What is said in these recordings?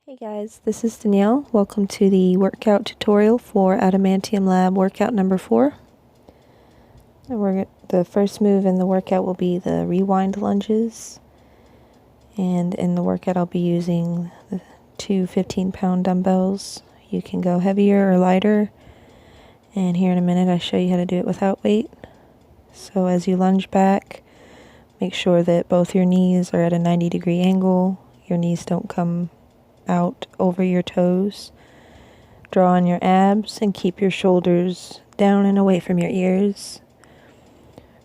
Hey guys, this is Danielle. Welcome to the workout tutorial for Adamantium Lab workout number 4. The first move in the workout will be the rewind lunges. And in the workout I'll be using the two 15-pound dumbbells. You can go heavier or lighter. And here in a minute I show you how to do it without weight. So as you lunge back, make sure that both your knees are at a 90-degree angle. Your knees don't come out over your toes. Draw on your abs and keep your shoulders down and away from your ears.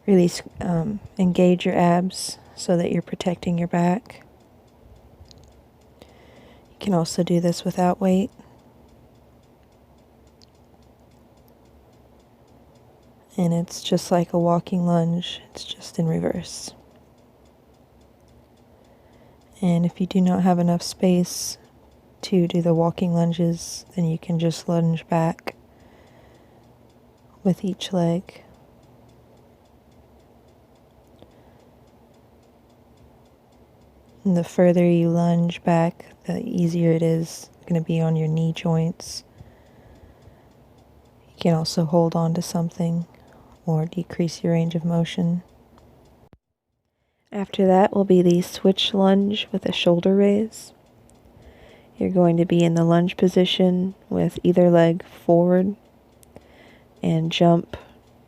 Really engage your abs so that you're protecting your back. You can also do this without weight. And it's just like a walking lunge, it's just in reverse. And if you do not have enough space to do the walking lunges, then you can just lunge back with each leg. And the further you lunge back, the easier it is going to be on your knee joints. You can also hold on to something or decrease your range of motion. After that will be the switch lunge with a shoulder raise. You're going to be in the lunge position with either leg forward and jump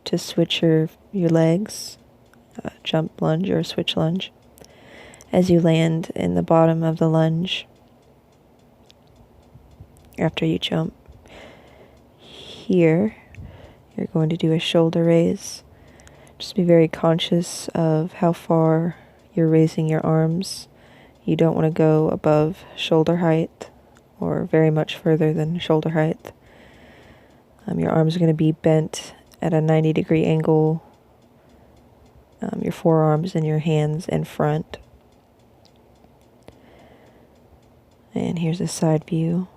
to switch your legs, jump lunge or switch lunge, as you land in the bottom of the lunge after you jump. Here, you're going to do a shoulder raise. Just be very conscious of how far you're raising your arms. You don't want to go above shoulder height or very much further than shoulder height. Your arms are going to be bent at a 90-degree angle. Your forearms and your hands in front. And here's a side view.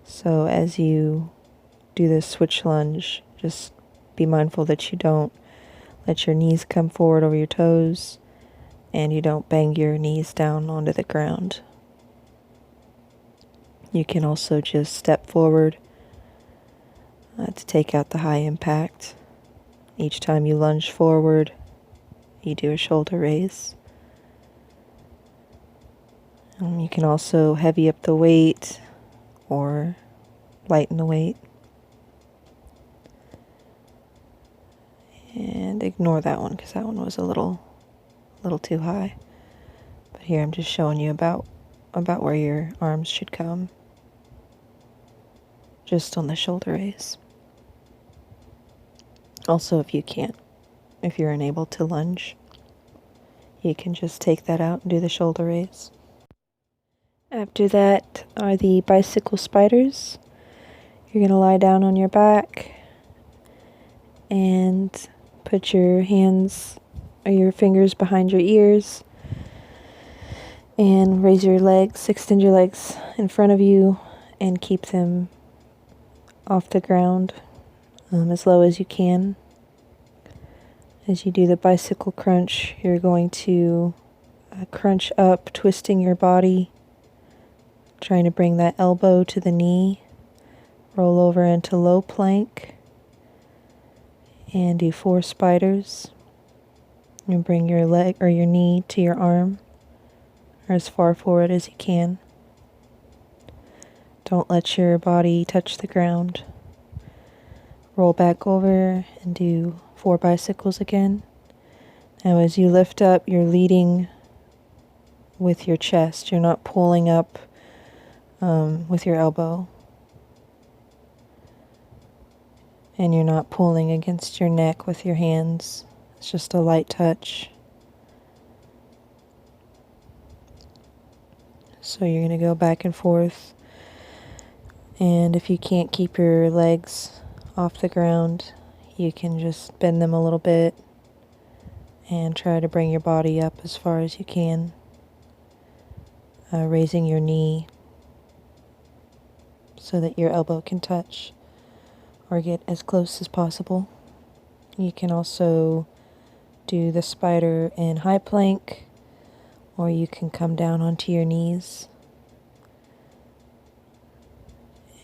So as you do this switch lunge, just be mindful that you don't let your knees come forward over your toes and you don't bang your knees down onto the ground. You can also just step forward to take out the high impact. Each time you lunge forward, you do a shoulder raise. You can also heavy up the weight or lighten the weight. And ignore that one because that one was a little too high. But here I'm just showing you about where your arms should come. Just on the shoulder raise. Also, if you're unable to lunge, you can just take that out and do the shoulder raise. After that are the bicycle spiders. You're going to lie down on your back and put your hands or your fingers behind your ears and raise your legs, extend your legs in front of you and keep them off the ground as low as you can. As you do the bicycle crunch, you're going to crunch up, twisting your body, trying to bring that elbow to the knee, roll over into low plank, and do 4 spiders. And bring your leg or your knee to your arm, or as far forward as you can. Don't let your body touch the ground. Roll back over and do 4 bicycles again. Now as you lift up, you're leading with your chest. You're not pulling up with your elbow. And you're not pulling against your neck with your hands. It's just a light touch. So you're going to go back and forth. And if you can't keep your legs off the ground, you can just bend them a little bit and try to bring your body up as far as you can. Raising your knee so that your elbow can touch or get as close as possible. You can also do the spider in high plank, or you can come down onto your knees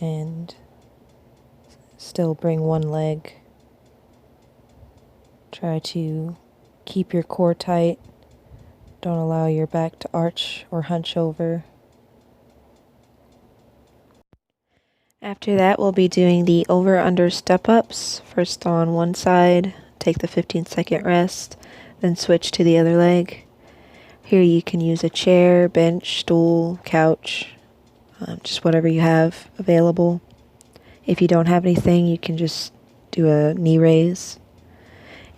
and still bring one leg. Try to keep your core tight. Don't allow your back to arch or hunch over. After that, we'll be doing the over-under step-ups. First on one side, take the 15-second rest, then switch to the other leg. Here you can use a chair, bench, stool, couch, just whatever you have available. If you don't have anything, you can just do a knee raise.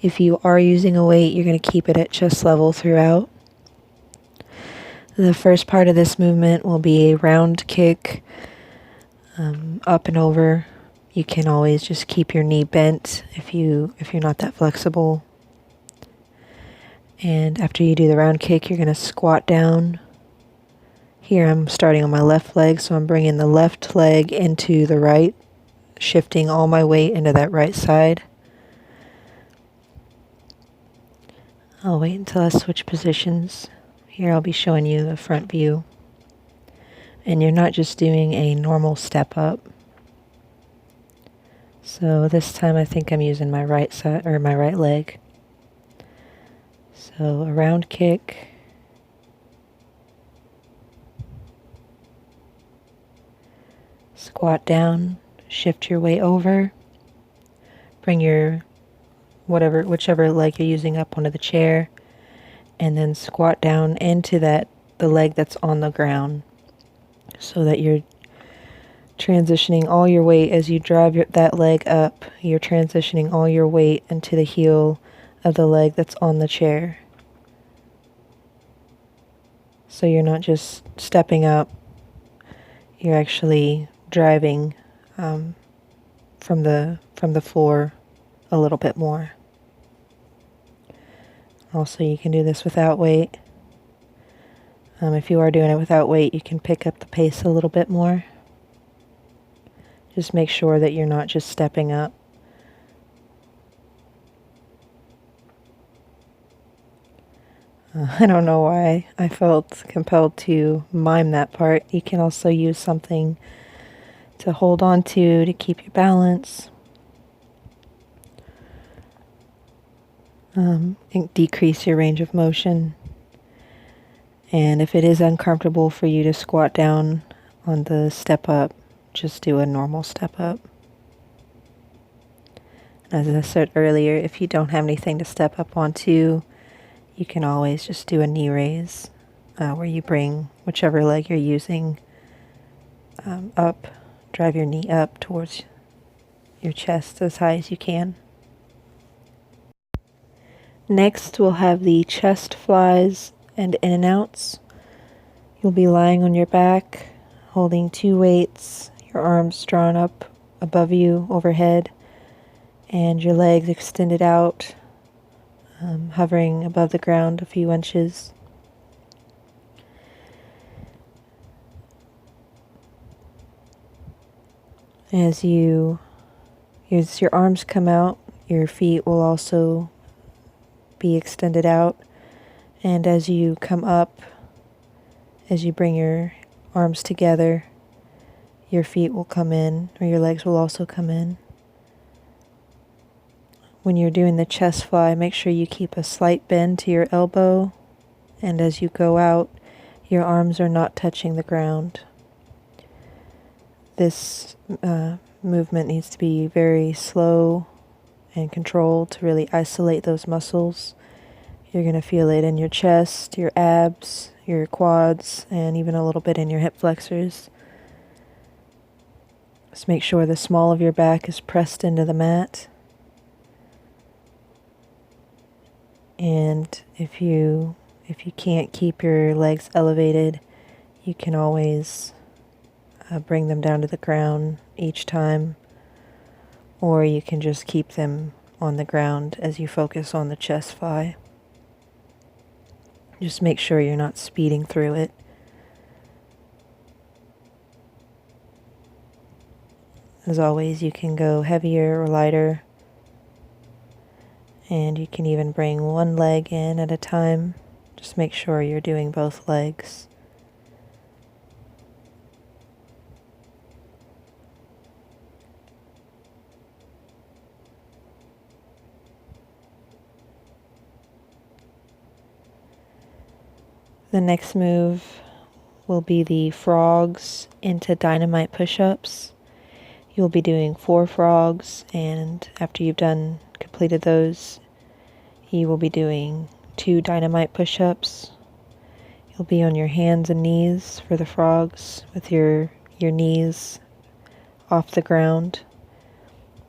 If you are using a weight, you're going to keep it at chest level throughout. The first part of this movement will be a round kick, up and over. You can always just keep your knee bent if you're not that flexible. And after you do the round kick, you're going to squat down. Here I'm starting on my left leg, so I'm bringing the left leg into the right, shifting all my weight into that right side. I'll wait until I switch positions. Here I'll be showing you the front view. And you're not just doing a normal step up. So this time I think I'm using my right side or my right leg. So a round kick. Squat down, shift your weight over. Bring your whichever leg you're using up onto the chair, and then squat down into the leg that's on the ground, so that you're transitioning all your weight as you drive that leg up. You're transitioning all your weight into the heel of the leg that's on the chair. So you're not just stepping up, you're actually driving from the floor a little bit more. Also, you can do this without weight. If you are doing it without weight, you can pick up the pace a little bit more. Just make sure that you're not just stepping up. I don't know why I felt compelled to mime that part. You can also use something to hold on to keep your balance. Decrease your range of motion. And if it is uncomfortable for you to squat down on the step up, just do a normal step up. As I said earlier, if you don't have anything to step up onto, you can always just do a knee raise, where you bring whichever leg you're using up, drive your knee up towards your chest as high as you can. Next, we'll have the chest flies and in and outs. You'll be lying on your back, holding two weights, your arms drawn up above you overhead, and your legs extended out, hovering above the ground a few inches. As your arms come out, your feet will also be extended out, and as you come up, as you bring your arms together, your feet will come in, or your legs will also come in. When you're doing the chest fly, make sure you keep a slight bend to your elbow, and as you go out, your arms are not touching the ground. This movement needs to be very slow and controlled to really isolate those muscles. You're going to feel it in your chest, your abs, your quads, and even a little bit in your hip flexors. Just make sure the small of your back is pressed into the mat. And if you can't keep your legs elevated, you can always bring them down to the ground each time, or you can just keep them on the ground as you focus on the chest fly. Just make sure you're not speeding through it. As always, you can go heavier or lighter, and you can even bring one leg in at a time. Just make sure you're doing both legs. The next move will be the frogs into dynamite push-ups. You'll be doing 4 frogs, and after you've completed those, you will be doing 2 dynamite push-ups. You'll be on your hands and knees for the frogs with your knees off the ground.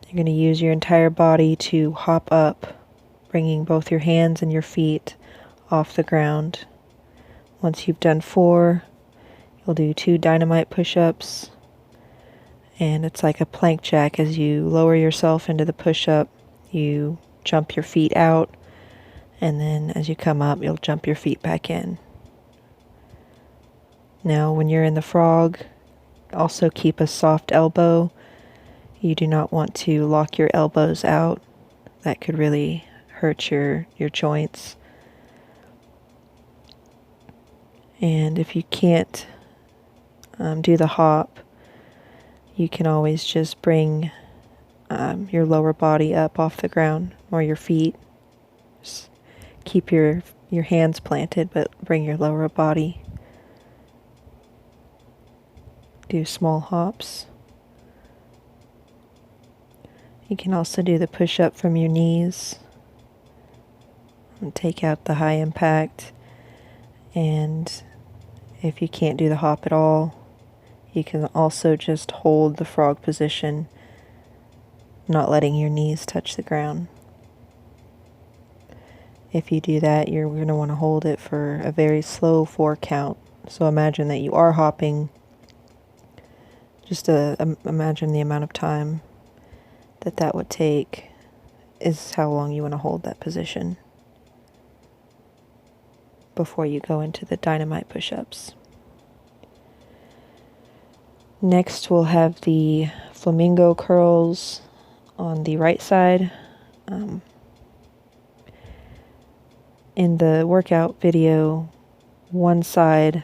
You're going to use your entire body to hop up, bringing both your hands and your feet off the ground. Once you've done 4, you'll do 2 dynamite push-ups, and it's like a plank jack. As you lower yourself into the push-up, you jump your feet out, and then as you come up, you'll jump your feet back in. Now, when you're in the frog, also keep a soft elbow. You do not want to lock your elbows out. That could really hurt your joints. And if you can't do the hop, you can always just bring your lower body up off the ground, or your feet. Just keep your hands planted, but bring your lower body. Do small hops. You can also do the push-up from your knees and take out the high impact. And if you can't do the hop at all, you can also just hold the frog position, not letting your knees touch the ground. If you do that, you're going to want to hold it for a very slow 4 count. So imagine that you are hopping. Just imagine the amount of time that would take is how long you want to hold that position before you go into the dynamite push-ups. Next, we'll have the flamingo curls on the right side. In the workout video, one side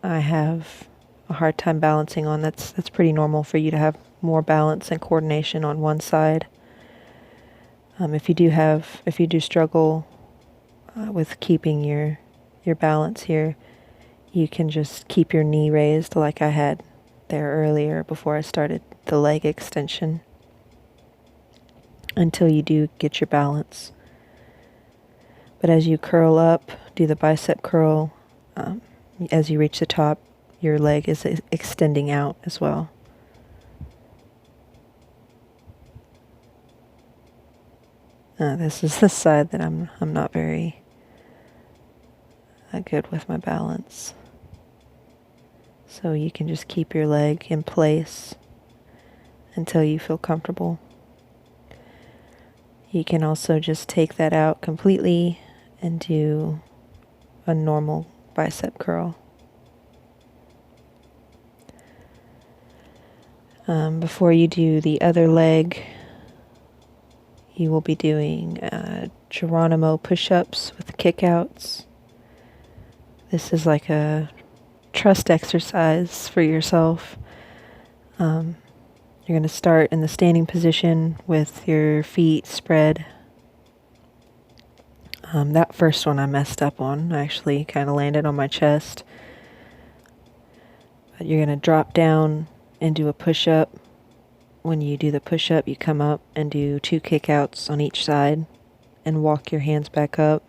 I have a hard time balancing on. That's pretty normal for you to have more balance and coordination on one side. If you do struggle with keeping your balance here, you can just keep your knee raised like I had there earlier before I started the leg extension until you do get your balance. But as you curl up, do the bicep curl, as you reach the top, your leg is extending out as well. This is the side that I'm not very good with my balance. So you can just keep your leg in place until you feel comfortable. You can also just take that out completely and do a normal bicep curl. Before you do the other leg, you will be doing Geronimo Pushups with kickouts. This is like a trust exercise for yourself. You're going to start in the standing position with your feet spread. That first one I messed up on. I actually kind of landed on my chest. But you're going to drop down and do a push-up. When you do the push-up, you come up and do 2 kickouts on each side and walk your hands back up.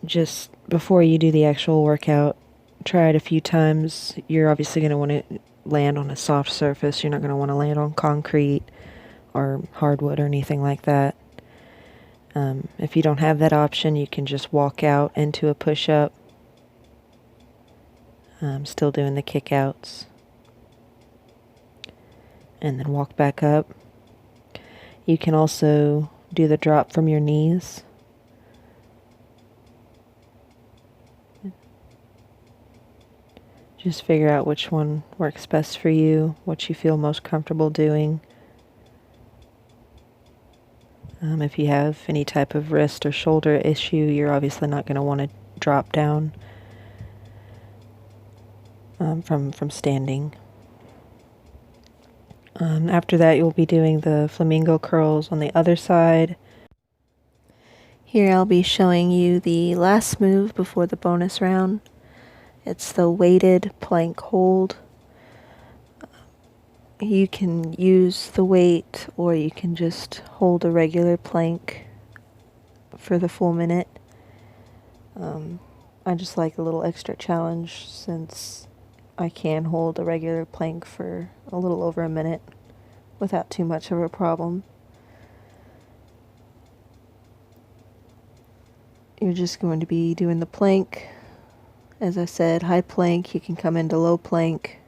Just before you do the actual workout, try it a few times. You're obviously going to want to land on a soft surface. You're not going to want to land on concrete or hardwood or anything like that. If you don't have that option, you can just walk out into a push-up. Still doing the kickouts. And then walk back up. You can also do the drop from your knees. Just figure out which one works best for you, what you feel most comfortable doing. If you have any type of wrist or shoulder issue, you're obviously not going to want to drop down from standing. After that, you'll be doing the flamingo curls on the other side. Here I'll be showing you the last move before the bonus round. It's the weighted plank hold. You can use the weight or you can just hold a regular plank for the full minute. I just like a little extra challenge since I can hold a regular plank for a little over a minute without too much of a problem. You're just going to be doing the plank. As I said, high plank. You can come into low plank,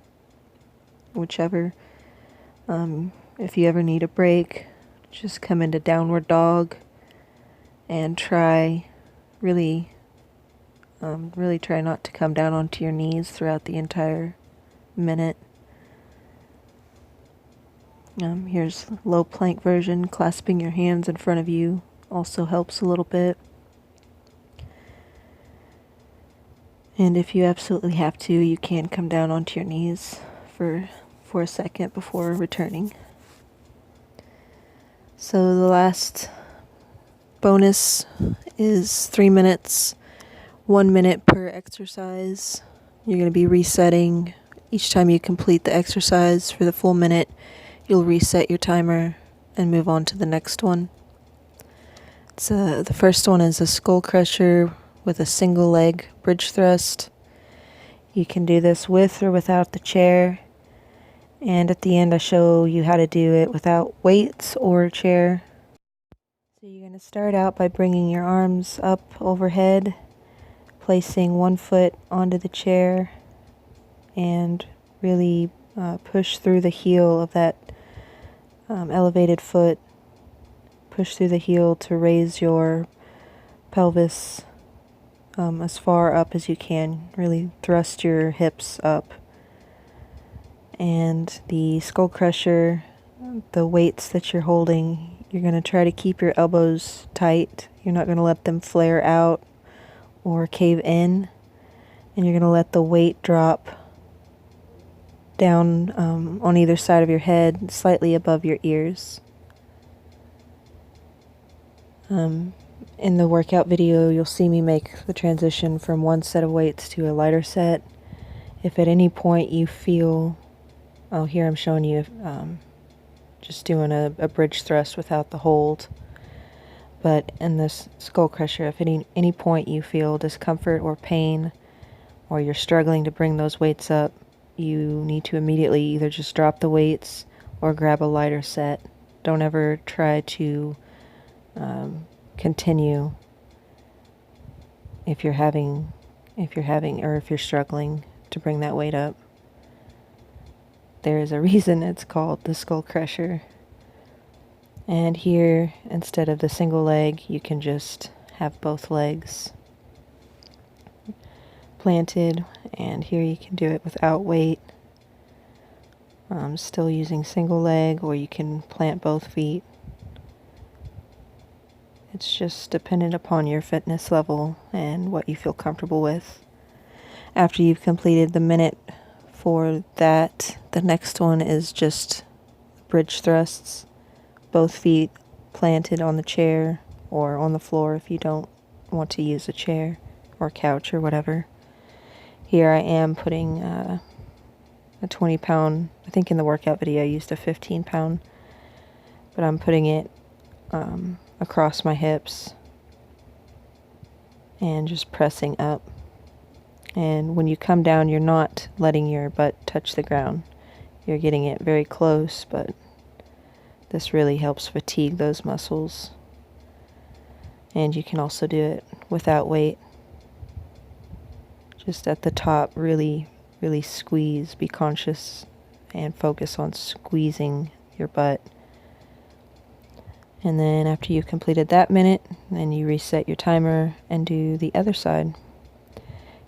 whichever. If you ever need a break, just come into downward dog and try really try not to come down onto your knees throughout the entire minute. Here's low plank version. Clasping your hands in front of you also helps a little bit. And if you absolutely have to, you can come down onto your knees for a second before returning. So the last bonus is 3 minutes, 1 minute per exercise. You're going to be resetting each time you complete the exercise for the full minute. You'll reset your timer and move on to the next one. The first one is a skull crusher with a single leg bridge thrust. You can do this with or without the chair. And at the end I show you how to do it without weights or a chair. So you're going to start out by bringing your arms up overhead, placing one foot onto the chair, and really push through the heel of that elevated foot. Push through the heel to raise your pelvis as far up as you can. Really thrust your hips up. And the skull crusher, the weights that you're holding, you're going to try to keep your elbows tight. You're not going to let them flare out or cave in. And you're going to let the weight drop down on either side of your head, slightly above your ears. In the workout video, you'll see me make the transition from one set of weights to a lighter set. If at any point you feel... Oh, here I'm showing you just doing a bridge thrust without the hold. But in this skull crusher, if at any point you feel discomfort or pain, or you're struggling to bring those weights up, you need to immediately either just drop the weights or grab a lighter set. Don't ever try to continue if you're struggling to bring that weight up. There is a reason it's called the skull crusher. And here, instead of the single leg, you can just have both legs planted, and here you can do it without weight. Still using single leg, or you can plant both feet. It's just dependent upon your fitness level and what you feel comfortable with. After you've completed the minute for that, the next one is just bridge thrusts. Both feet planted on the chair or on the floor if you don't want to use a chair or couch or whatever. Here I am putting a 20-pound, I think in the workout video I used a 15-pound, but I'm putting it across my hips and just pressing up. And when you come down, you're not letting your butt touch the ground. You're getting it very close, but this really helps fatigue those muscles. And you can also do it without weight. Just at the top, really, really squeeze. Be conscious and focus on squeezing your butt. And then after you've completed that minute, then you reset your timer and do the other side.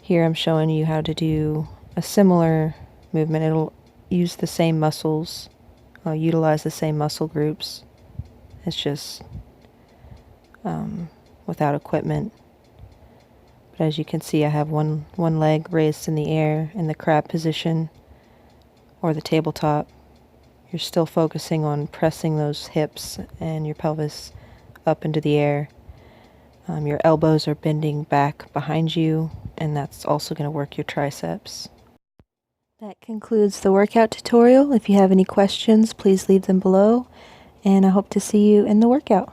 Here I'm showing you how to do a similar movement. It'll use the same muscles, utilize the same muscle groups. It's just without equipment. But as you can see, I have one leg raised in the air in the crab position or the tabletop. You're still focusing on pressing those hips and your pelvis up into the air. Your elbows are bending back behind you, and that's also going to work your triceps. That concludes the workout tutorial. If you have any questions, please leave them below, and I hope to see you in the workout.